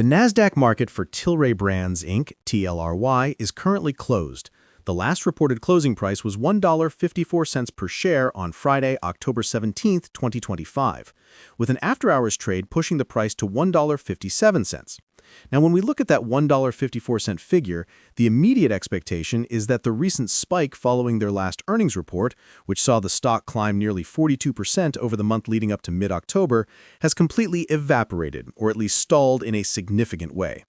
The Nasdaq market for Tilray Brands, Inc., TLRY, is currently closed. The last reported closing price was $1.54 per share on Friday, October 17, 2025, with an after-hours trade pushing the price to $1.57. Now, when we look at that $1.54 figure, the immediate expectation is that the recent spike following their last earnings report, which saw the stock climb nearly 42% over the month leading up to mid-October, has completely evaporated, or at least stalled in a significant way.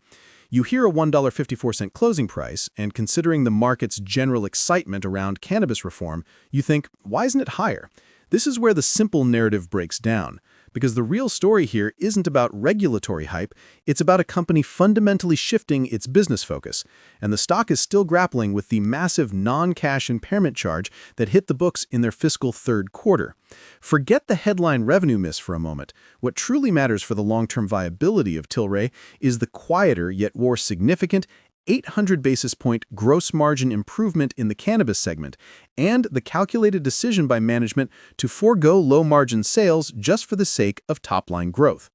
You hear a $1.54 closing price, and considering the market's general excitement around cannabis reform, you think, why isn't it higher? This is where the simple narrative breaks down, because the real story here isn't about regulatory hype, it's about a company fundamentally shifting its business focus, and the stock is still grappling with the massive non-cash impairment charge that hit the books in their fiscal third quarter. Forget the headline revenue miss for a moment. What truly matters for the long-term viability of Tilray is the quieter yet more significant 800 basis point gross margin improvement in the cannabis segment, and the calculated decision by management to forego low-margin sales just for the sake of top-line growth.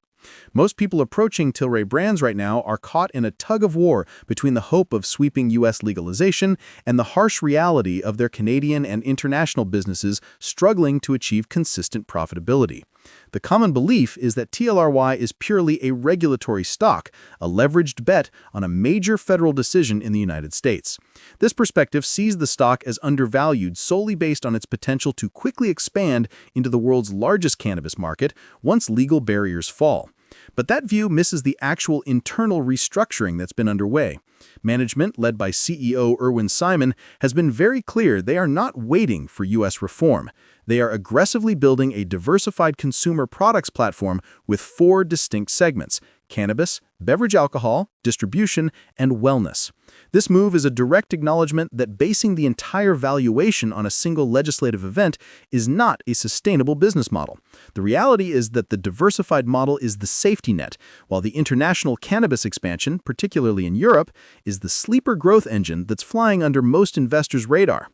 Most people approaching Tilray Brands right now are caught in a tug-of-war between the hope of sweeping U.S. legalization and the harsh reality of their Canadian and international businesses struggling to achieve consistent profitability. The common belief is that TLRY is purely a regulatory stock, a leveraged bet on a major federal decision in the United States. This perspective sees the stock as undervalued solely based on its potential to quickly expand into the world's largest cannabis market once legal barriers fall. But that view misses the actual internal restructuring that's been underway. Management, led by CEO Irwin Simon, has been very clear they are not waiting for U.S. reform. They are aggressively building a diversified consumer products platform with 4 distinct segments: cannabis, beverage alcohol, distribution, and wellness. This move is a direct acknowledgement that basing the entire valuation on a single legislative event is not a sustainable business model. The reality is that the diversified model is the safety net, while the international cannabis expansion, particularly in Europe, is the sleeper growth engine that's flying under most investors' radar.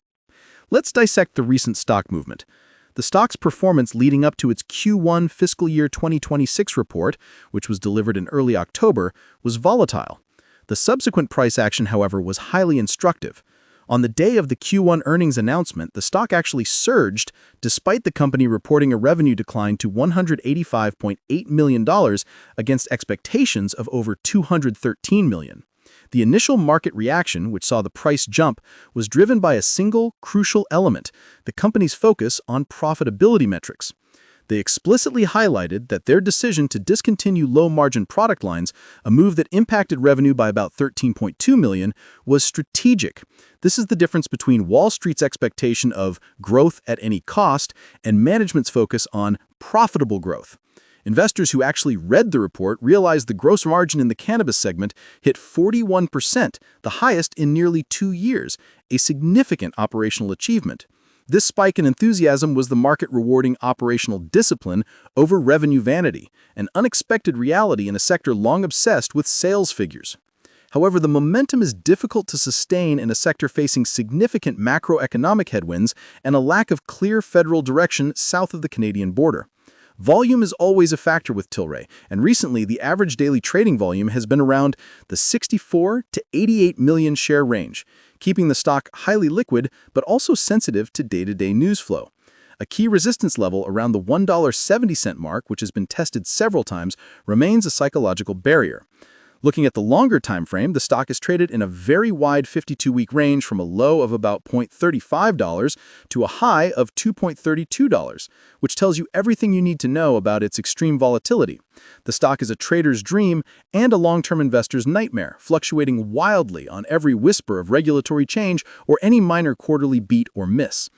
Let's dissect the recent stock movement. The stock's performance leading up to its Q1 fiscal year 2026 report, which was delivered in early October, was volatile. The subsequent price action, however, was highly instructive. On the day of the Q1 earnings announcement, the stock actually surged despite the company reporting a revenue decline to $185.8 million against expectations of over $213 million. The initial market reaction, which saw the price jump, was driven by a single, crucial element: the company's focus on profitability metrics. They explicitly highlighted that their decision to discontinue low-margin product lines, a move that impacted revenue by about $13.2 million, was strategic. This is the difference between Wall Street's expectation of growth at any cost and management's focus on profitable growth. Investors who actually read the report realized the gross margin in the cannabis segment hit 41%, the highest in nearly 2 years, a significant operational achievement. This spike in enthusiasm was the market rewarding operational discipline over revenue vanity, an unexpected reality in a sector long obsessed with sales figures. However, the momentum is difficult to sustain in a sector facing significant macroeconomic headwinds and a lack of clear federal direction south of the Canadian border. Volume is always a factor with Tilray, and recently the average daily trading volume has been around the 64 to 88 million share range, keeping the stock highly liquid but also sensitive to day-to-day news flow. A key resistance level around the $1.70 mark, which has been tested several times, remains a psychological barrier. Looking at the longer time frame, the stock is traded in a very wide 52-week range from a low of about $0.35 to a high of $2.32, which tells you everything you need to know about its extreme volatility. The stock is a trader's dream and a long-term investor's nightmare, fluctuating wildly on every whisper of regulatory change or any minor quarterly beat or miss.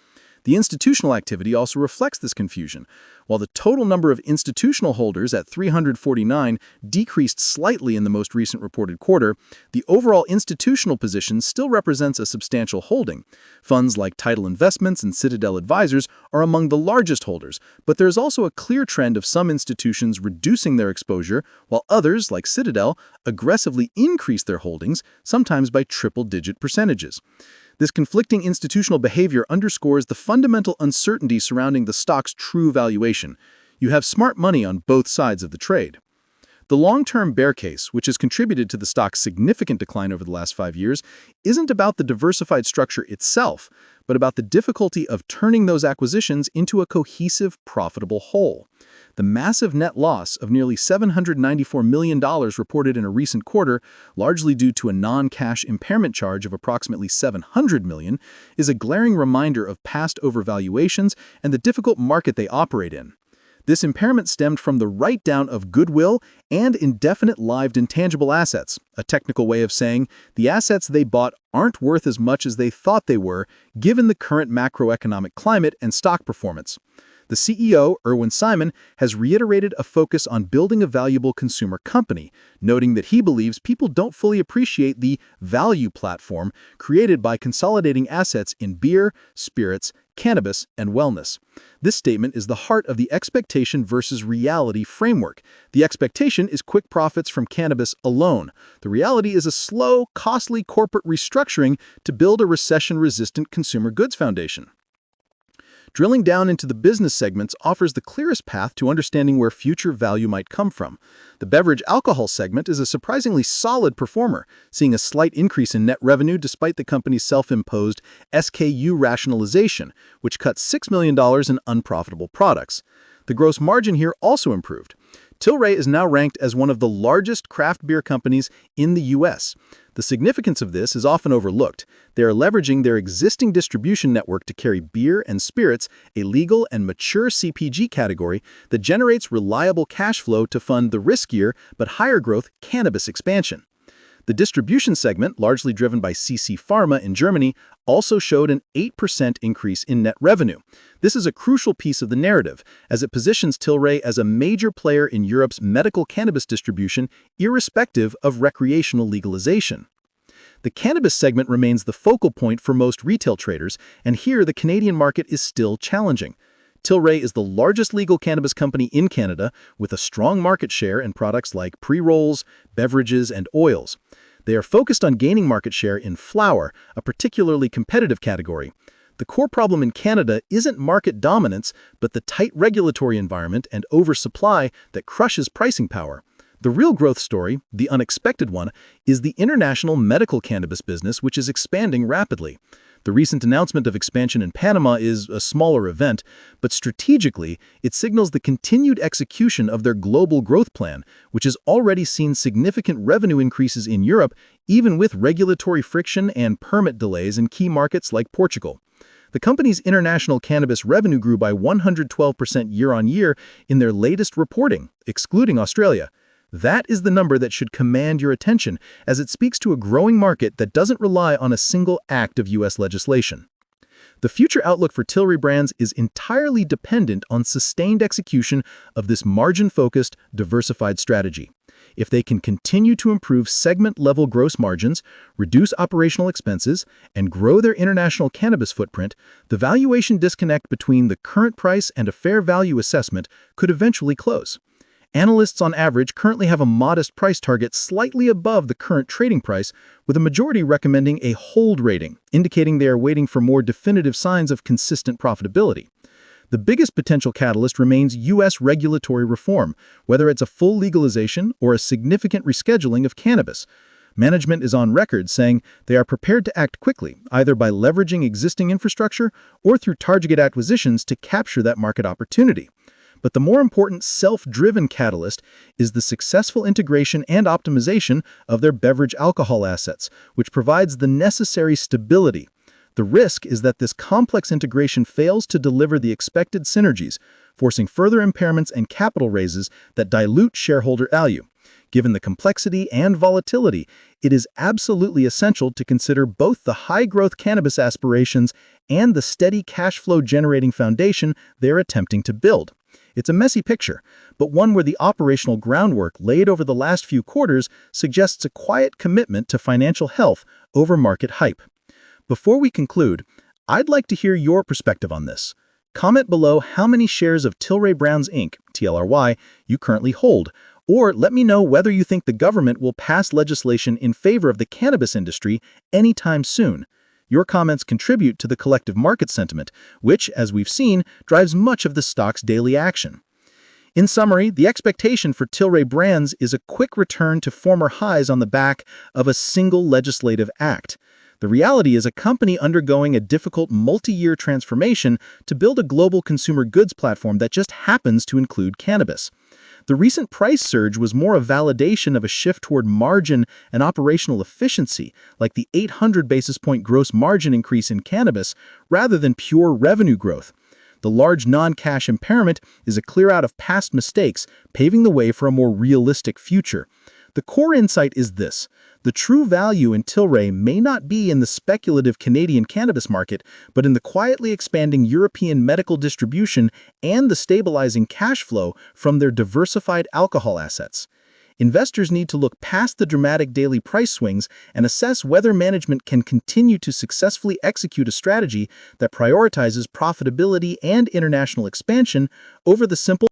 The institutional activity also reflects this confusion. While the total number of institutional holders at 349 decreased slightly in the most recent reported quarter, the overall institutional position still represents a substantial holding. Funds like Tidal Investments and Citadel Advisors are among the largest holders, but there is also a clear trend of some institutions reducing their exposure, while others, like Citadel, aggressively increase their holdings, sometimes by triple-digit percentages. This conflicting institutional behavior underscores the fundamental uncertainty surrounding the stock's true valuation. You have smart money on both sides of the trade. The long-term bear case, which has contributed to the stock's significant decline over the last 5 years, isn't about the diversified structure itself, but about the difficulty of turning those acquisitions into a cohesive, profitable whole. The massive net loss of nearly $794 million reported in a recent quarter, largely due to a non-cash impairment charge of approximately $700 million, is a glaring reminder of past overvaluations and the difficult market they operate in. This impairment stemmed from the write-down of goodwill and indefinite-lived intangible assets, a technical way of saying the assets they bought aren't worth as much as they thought they were, given the current macroeconomic climate and stock performance. The CEO, Irwin Simon, has reiterated a focus on building a valuable consumer company, noting that he believes people don't fully appreciate the value platform created by consolidating assets in beer, spirits, cannabis, and wellness. This statement is the heart of the expectation versus reality framework. The expectation is quick profits from cannabis alone. The reality is a slow, costly corporate restructuring to build a recession-resistant consumer goods foundation. Drilling down into the business segments offers the clearest path to understanding where future value might come from. The beverage alcohol segment is a surprisingly solid performer, seeing a slight increase in net revenue despite the company's self-imposed SKU rationalization, which cut $6 million in unprofitable products. The gross margin here also improved. Tilray is now ranked as one of the largest craft beer companies in the U.S. The significance of this is often overlooked. They are leveraging their existing distribution network to carry beer and spirits, a legal and mature CPG category that generates reliable cash flow to fund the riskier but higher growth cannabis expansion. The distribution segment, largely driven by CC Pharma in Germany, also showed an 8% increase in net revenue. This is a crucial piece of the narrative, as it positions Tilray as a major player in Europe's medical cannabis distribution, irrespective of recreational legalization. The cannabis segment remains the focal point for most retail traders, and here the Canadian market is still challenging. Tilray is the largest legal cannabis company in Canada, with a strong market share in products like pre-rolls, beverages, and oils. They are focused on gaining market share in flower, a particularly competitive category. The core problem in Canada isn't market dominance, but the tight regulatory environment and oversupply that crushes pricing power. The real growth story, the unexpected one, is the international medical cannabis business, which is expanding rapidly. The recent announcement of expansion in Panama is a smaller event, but strategically, it signals the continued execution of their global growth plan, which has already seen significant revenue increases in Europe, even with regulatory friction and permit delays in key markets like Portugal. The company's international cannabis revenue grew by 112% year-on-year in their latest reporting, excluding Australia. That is the number that should command your attention, as it speaks to a growing market that doesn't rely on a single act of U.S. legislation. The future outlook for Tilray Brands is entirely dependent on sustained execution of this margin-focused, diversified strategy. If they can continue to improve segment-level gross margins, reduce operational expenses, and grow their international cannabis footprint, the valuation disconnect between the current price and a fair value assessment could eventually close. Analysts on average currently have a modest price target slightly above the current trading price, with a majority recommending a hold rating, indicating they are waiting for more definitive signs of consistent profitability. The biggest potential catalyst remains U.S. regulatory reform, whether it's a full legalization or a significant rescheduling of cannabis. Management is on record saying they are prepared to act quickly, either by leveraging existing infrastructure or through targeted acquisitions to capture that market opportunity. But the more important self-driven catalyst is the successful integration and optimization of their beverage alcohol assets, which provides the necessary stability. The risk is that this complex integration fails to deliver the expected synergies, forcing further impairments and capital raises that dilute shareholder value. Given the complexity and volatility, it is absolutely essential to consider both the high-growth cannabis aspirations and the steady cash flow-generating foundation they're attempting to build. It's a messy picture, but one where the operational groundwork laid over the last few quarters suggests a quiet commitment to financial health over market hype. Before we conclude, I'd like to hear your perspective on this. Comment below how many shares of Tilray Brands Inc. (TLRY) you currently hold, or let me know whether you think the government will pass legislation in favor of the cannabis industry anytime soon. Your comments contribute to the collective market sentiment, which, as we've seen, drives much of the stock's daily action. In summary, the expectation for Tilray Brands is a quick return to former highs on the back of a single legislative act. The reality is a company undergoing a difficult multi-year transformation to build a global consumer goods platform that just happens to include cannabis. The recent price surge was more a validation of a shift toward margin and operational efficiency, like the 800 basis point gross margin increase in cannabis, rather than pure revenue growth. The large non-cash impairment is a clear-out of past mistakes, paving the way for a more realistic future. The core insight is this: the true value in Tilray may not be in the speculative Canadian cannabis market, but in the quietly expanding European medical distribution and the stabilizing cash flow from their diversified alcohol assets. Investors need to look past the dramatic daily price swings and assess whether management can continue to successfully execute a strategy that prioritizes profitability and international expansion over the simple